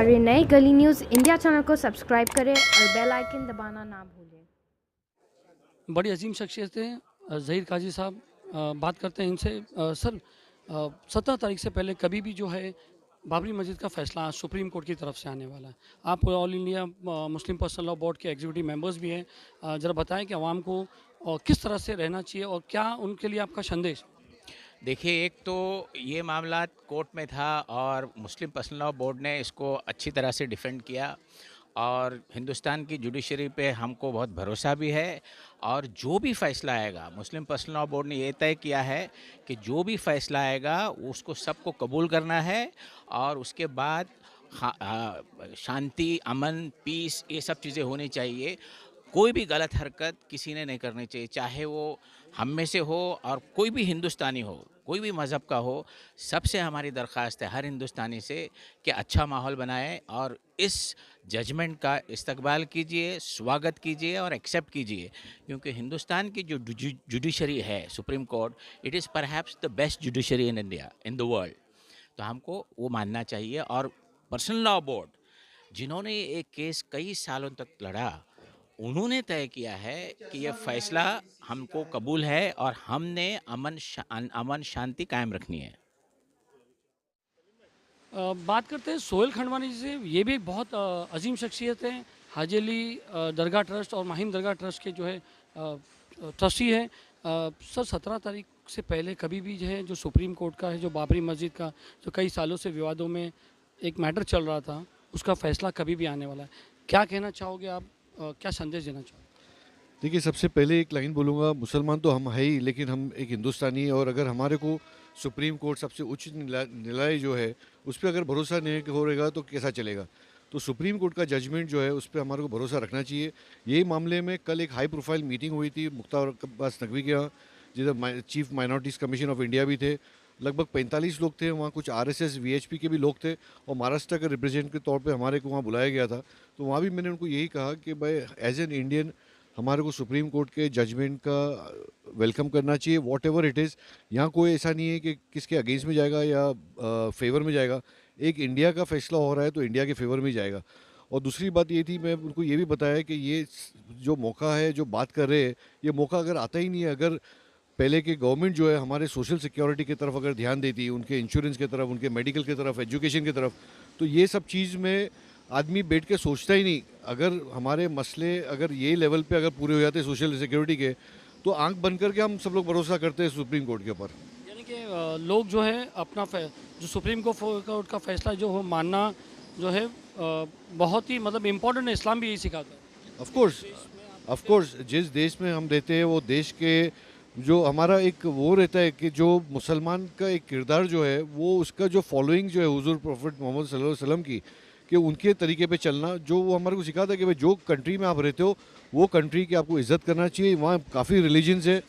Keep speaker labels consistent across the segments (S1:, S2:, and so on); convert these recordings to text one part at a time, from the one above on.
S1: हमारे नए गली न्यूज़ इंडिया चैनल को सब्सक्राइब करें और बेल आइकन दबाना ना भूलें।
S2: बड़ी अजीम शख्सियत हैं ज़हीर काजी साहब। बात करते हैं इनसे। सर, 17 तारीख से पहले कभी भी जो है बाबरी मस्जिद का फैसला सुप्रीम कोर्ट की तरफ से आने वाला है। आप all India Muslim personal law board के एग्जीक्यूटिव मेंबर्स भी हैं। ज़रा बताएं कि आवाम को किस तरह से रहना चाहिए और क्या उनके लिए आपका संदेश।
S3: देखिए, एक तो ये मामला कोर्ट में था और मुस्लिम पर्सनल लॉ बोर्ड ने इसको अच्छी तरह से डिफेंड किया और हिंदुस्तान की जुडिशरी पे हमको बहुत भरोसा भी है। और जो भी फैसला आएगा, मुस्लिम पर्सनल लॉ बोर्ड ने ये तय किया है कि जो भी फैसला आएगा उसको सबको कबूल करना है और उसके बाद शांति, अमन, पीस, ये सब चीज़ें होनी चाहिए। कोई भी गलत हरकत किसी ने नहीं करनी चाहिए, चाहे वो हम में से हो और कोई भी हिंदुस्तानी हो, कोई भी मज़हब का हो। सबसे हमारी दरख्वास्त है हर हिंदुस्तानी से कि अच्छा माहौल बनाए और इस जजमेंट का इस्तकबाल कीजिए, स्वागत कीजिए और एक्सेप्ट कीजिए, क्योंकि हिंदुस्तान की जो जुडिशरी है, supreme court, it is perhaps the best judiciary in India, in the world. तो हमको वो मानना चाहिए। और पर्सनल लॉ बोर्ड, जिन्होंने एक केस कई सालों तक लड़ा, उन्होंने तय किया है कि यह फैसला हमको कबूल है और हमने अमन शांति कायम रखनी है।
S2: बात करते हैं सोहेल खंडवानी जी से। ये भी एक बहुत अजीम शख्सियत है। हाजी अली दरगाह ट्रस्ट और माहिम दरगाह ट्रस्ट के जो है ट्रस्टी है। सर, 17 तारीख से पहले कभी भी जो है जो सुप्रीम कोर्ट का है, जो बाबरी मस्जिद का जो कई सालों से विवादों में एक मैटर चल रहा था, उसका फैसला कभी भी आने वाला है। क्या कहना चाहोगे आप? क्या संदेश देना चाहोगे?
S4: देखिए, सबसे पहले एक लाइन बोलूँगा, मुसलमान तो हम है ही, लेकिन हम एक हिंदुस्तानी हैं और अगर हमारे को सुप्रीम कोर्ट, सबसे उच्च न्यायालय जो है, उस पर अगर भरोसा नहीं हो रहेगा तो कैसा चलेगा। तो सुप्रीम कोर्ट का जजमेंट जो है उस पर हमारे को भरोसा रखना चाहिए। यही मामले में कल एक हाई प्रोफाइल मीटिंग हुई थी मुख्तार अब्बास नकवी के यहाँ, जिधर chief minorities commission of India भी थे। लगभग 45 लोग थे वहाँ, कुछ आरएसएस वीएचपी के भी लोग थे और महाराष्ट्र के रिप्रेजेंट के तौर पे हमारे को वहाँ बुलाया गया था। तो वहाँ भी मैंने उनको यही कहा कि भाई, एज एन इंडियन, हमारे को सुप्रीम कोर्ट के जजमेंट का वेलकम करना चाहिए, वॉट एवर इट इज़। यहाँ कोई ऐसा नहीं है कि किसके अगेंस्ट में जाएगा या फेवर में जाएगा। एक इंडिया का फैसला हो रहा है तो इंडिया के फेवर में ही जाएगा। और दूसरी बात ये थी, मैं उनको ये भी बताया कि ये जो मौका है, जो बात कर रहे हैं, ये मौका अगर आता ही नहीं है, अगर पहले की गवर्नमेंट जो है हमारे सोशल सिक्योरिटी की तरफ अगर ध्यान देती, उनके इंश्योरेंस की तरफ, उनके मेडिकल की तरफ, एजुकेशन की तरफ, तो ये सब चीज़ में आदमी बैठ के सोचता ही नहीं। अगर हमारे मसले अगर ये लेवल पे अगर पूरे हो जाते सोशल सिक्योरिटी के, तो आंख बंद करके हम सब लोग भरोसा करते हैं सुप्रीम कोर्ट के ऊपर।
S2: यानी कि लोग जो है अपना जो सुप्रीम कोर्ट का फैसला जो हो मानना जो है बहुत ही मतलब इम्पोर्टेंट है। इस्लाम भी यही सिखाता है।
S4: ऑफ कोर्स जिस देश में हम रहते हैं, वो देश के जो हमारा एक वो रहता है कि जो मुसलमान का एक किरदार जो है, वो उसका जो फॉलोइंग जो है हुजूर प्रॉफिट मोहम्मद सल्लल्लाहु अलैहि वसल्लम की, कि उनके तरीके पे चलना, जो वो हमारे को सिखाता है कि भाई, जो कंट्री में आप रहते हो वो कंट्री की आपको इज्जत करना चाहिए। वहाँ काफ़ी रिलीजन्स है।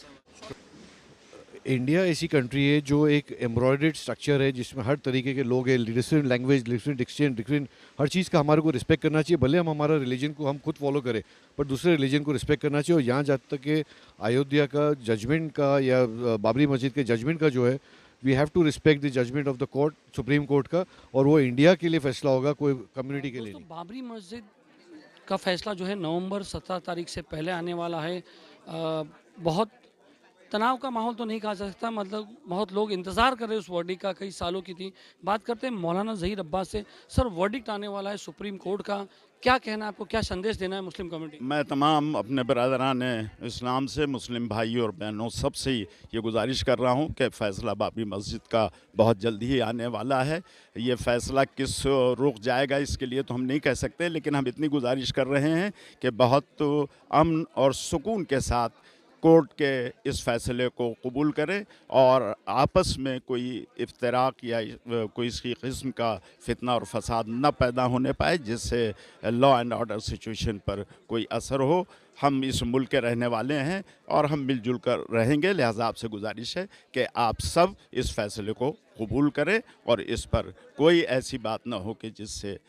S4: इंडिया ऐसी कंट्री है जो एक एम्ब्रॉयडर्ड स्ट्रक्चर है, जिसमें हर तरीके के लोग हैं, different language, different diction, different हर चीज़ का हमारे को रिस्पेक्ट करना चाहिए। भले हम हमारा रिलीजन को हम खुद फॉलो करें, पर दूसरे रिलीजन को रिस्पेक्ट करना चाहिए। और यहाँ जब तक कि अयोध्या का जजमेंट का या बाबरी मस्जिद के जजमेंट का जो है, we have to respect the judgement of the court, supreme court का, और वो इंडिया के लिए फैसला होगा, कोई कम्युनिटी के लिए नहीं।
S2: बाबरी मस्जिद का फैसला जो है नवंबर 17 तारीख से पहले आने वाला है। बहुत तनाव का माहौल तो नहीं कहा जा सकता, मतलब बहुत लोग इंतज़ार कर रहे हैं उस वर्डिक्ट का, कई सालों की थी। बात करते हैं मौलाना ज़हीर अब्बास से। सर, वर्डिक्ट आने वाला है सुप्रीम कोर्ट का, क्या कहना है आपको? क्या संदेश देना है मुस्लिम कम्युनिटी?
S5: मैं तमाम अपने बरदरान इस्लाम से, मुस्लिम भाइयों और बहनों, सबसे ये गुजारिश कर रहा हूँ कि फ़ैसला बाबरी मस्जिद का बहुत जल्दी ही आने वाला है। ये फ़ैसला किस रुख जाएगा इसके लिए तो हम नहीं कह सकते, लेकिन हम इतनी गुजारिश कर रहे हैं कि बहुत अमन और सुकून के साथ कोर्ट के इस फैसले को कबूल करें और आपस में कोई इफ्तराक या कोई इसी किस्म का फितना और फसाद न पैदा होने पाए, जिससे लॉ एंड ऑर्डर सिचुएशन पर कोई असर हो। हम इस मुल्क के रहने वाले हैं और हम मिलजुल कर रहेंगे, लिहाजा आपसे गुजारिश है कि आप सब इस फैसले को कबूल करें और इस पर कोई ऐसी बात न हो कि जिससे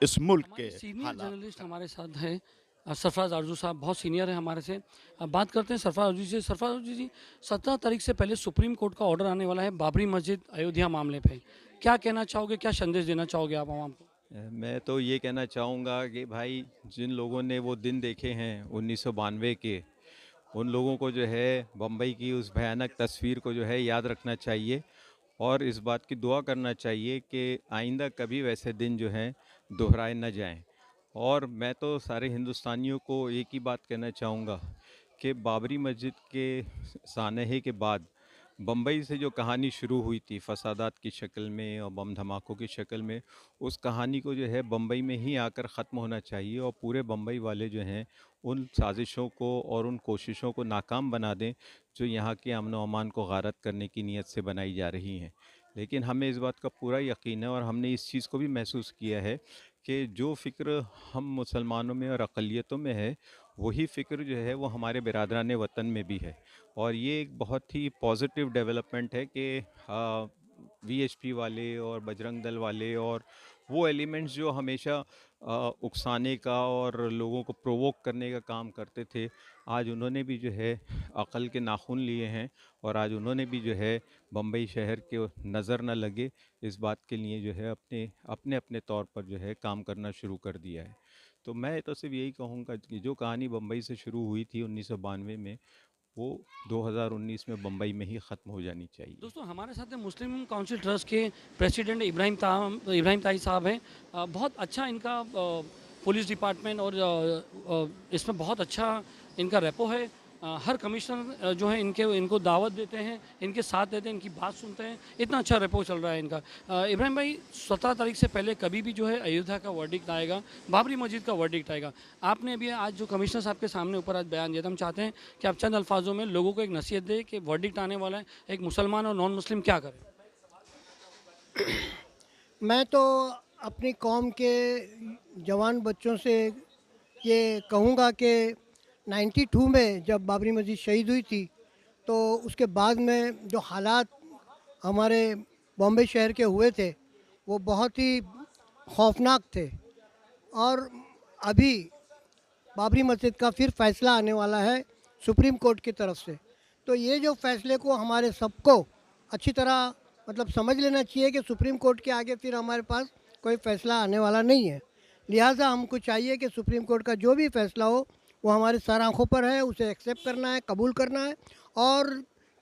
S5: इस मुल्क के
S2: सीनियर
S5: हालात।
S2: जर्नलिस्ट हमारे साथ हैं सरफराज आरजू साहब, बहुत सीनियर है हमारे से। अब बात करते हैं सरफराज आरजू से। सरफराज आरजू जी, 17 तारीख से पहले सुप्रीम कोर्ट का ऑर्डर आने वाला है बाबरी मस्जिद अयोध्या मामले पे। क्या कहना चाहोगे, क्या संदेश देना चाहोगे आप आवाम को?
S6: मैं तो ये कहना चाहूँगा कि भाई जिन लोगों ने वो दिन देखे हैं 1992 के, उन लोगों को जो है बम्बई की उस भयानक तस्वीर को जो है याद रखना चाहिए और इस बात की दुआ करना चाहिए कि आइंदा कभी वैसे दिन जो हैं दोहराए न जाएं। और मैं तो सारे हिंदुस्तानियों को एक ही बात कहना चाहूँगा कि बाबरी मस्जिद के सानहे के बाद बम्बई से जो कहानी शुरू हुई थी फसादात की शक्ल में और बम धमाकों की शक्ल में, उस कहानी को जो है बम्बई में ही आकर ख़त्म होना चाहिए और पूरे बम्बई वाले जो हैं उन साजिशों को और उन कोशिशों को नाकाम बना दें जो यहाँ के अमन व अमान को गारत करने की नीयत से बनाई जा रही हैं। लेकिन हमें इस बात का पूरा यकीन है और हमने इस चीज़ को भी महसूस किया है कि जो फ़िक्र हम मुसलमानों में और अक़लियतों में है, वही फ़िक्र जो है वो हमारे बिरादरान वतन में भी है। और ये एक बहुत ही पॉजिटिव डेवलपमेंट है कि वीएचपी वाले और बजरंग दल वाले और वो एलिमेंट्स जो हमेशा उकसाने का और लोगों को प्रोवोक करने का काम करते थे, आज उन्होंने भी जो है अक़ल के नाखून लिए हैं और आज उन्होंने भी जो है बम्बई शहर के नज़र न लगे इस बात के लिए जो है अपने अपने अपने तौर पर जो है काम करना शुरू कर दिया है। तो मैं तो सिर्फ यही कहूँगा कि जो कहानी बम्बई से शुरू हुई थी 1992 में, वो 2019 में बम्बई में ही ख़त्म हो जानी चाहिए।
S2: दोस्तों हमारे साथ है मुस्लिम काउंसिल ट्रस्ट के प्रेसिडेंट इब्राहिम ताई साहब हैं। बहुत अच्छा इनका पुलिस डिपार्टमेंट और इसमें बहुत अच्छा इनका रेपो है। हर कमिश्नर जो है इनको दावत देते हैं, इनके साथ देते हैं, इनकी बात सुनते हैं। इतना अच्छा रेपो चल रहा है इनका। इब्राहिम भाई, 17 तारीख से पहले कभी भी जो है अयोध्या का वर्डिक्ट आएगा, बाबरी मस्जिद का वर्डिक्ट आएगा। आपने अभी आज जो कमिश्नर साहब के सामने ऊपर आज बयान दिया था, हम चाहते हैं कि आप चंद अल्फाजों में लोगों को एक नसीहत दें कि वर्डिक्ट आने वाला है, एक मुसलमान और नॉन मुस्लिम क्या करें।
S7: मैं तो अपनी कौम के जवान बच्चों से ये कहूँगा कि 92 में जब बाबरी मस्जिद शहीद हुई थी, तो उसके बाद में जो हालात हमारे बॉम्बे शहर के हुए थे वो बहुत ही खौफनाक थे। और अभी बाबरी मस्जिद का फिर फ़ैसला आने वाला है सुप्रीम कोर्ट की तरफ से। तो ये जो फ़ैसले को हमारे सबको अच्छी तरह मतलब समझ लेना चाहिए कि सुप्रीम कोर्ट के आगे फिर हमारे पास कोई फ़ैसला आने वाला नहीं है। लिहाजा हमको चाहिए कि सुप्रीम कोर्ट का जो भी फ़ैसला हो वो हमारे सर आँखों पर है, उसे एक्सेप्ट करना है, कबूल करना है और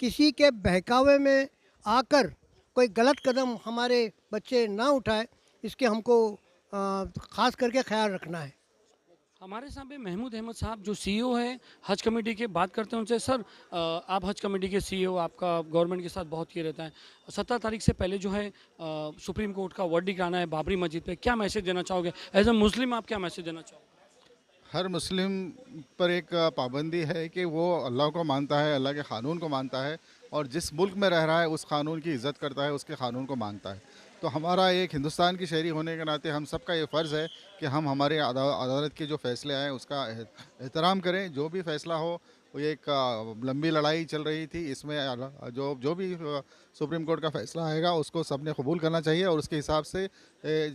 S7: किसी के बहकावे में आकर कोई गलत कदम हमारे बच्चे ना उठाए, इसके हमको ख़ास करके ख्याल रखना है।
S2: हमारे सामने महमूद अहमद साहब जो सीईओ है हज कमेटी के, बात करते हैं उनसे। सर, आप हज कमेटी के सीईओ, आपका गवर्नमेंट के साथ बहुत ये रहता है। 17 तारीख से पहले जो है सुप्रीम कोर्ट का वर्डिक्ट आना है बाबरी मस्जिद पे, क्या मैसेज देना चाहोगे? एज अ मुस्लिम आप क्या मैसेज देना चाहोगे?
S8: हर मुस्लिम पर एक पाबंदी है कि वो अल्लाह को मानता है, अल्लाह के क़ानून को मानता है और जिस मुल्क में रह रहा है उस क़ानून की इज़्ज़त करता है, उसके क़ानून को मानता है। तो हमारा एक हिंदुस्तान की शहरी होने के नाते हम सबका ये फ़र्ज़ है कि हम हमारे अदालत के जो फ़ैसले आए उसका एहतराम करें। जो भी फ़ैसला हो, वो एक लंबी लड़ाई चल रही थी, इसमें जो भी सुप्रीम कोर्ट का फ़ैसला आएगा उसको सब ने कबूल करना चाहिए और उसके हिसाब से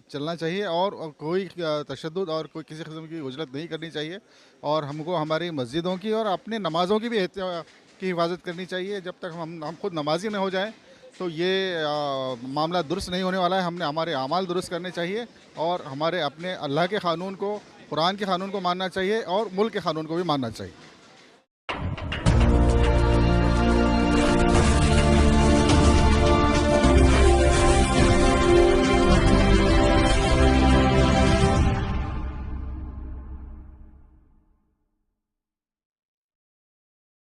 S8: चलना चाहिए और कोई तशद्दुद और कोई किसी किस्म की उजलत नहीं करनी चाहिए। और हमको हमारी मस्जिदों की और अपने नमाज़ों की भी की हिफाजत करनी चाहिए। जब तक हम खुद नमाजी न हो जाएं तो ये मामला दुरुस्त नहीं होने वाला है। हमने हमारे अमाल दुरुस्त करने चाहिए और हमारे अपने अल्लाह के क़ानून को, कुरान के क़ानून को मानना चाहिए और मुल्क के क़ानून को भी मानना चाहिए।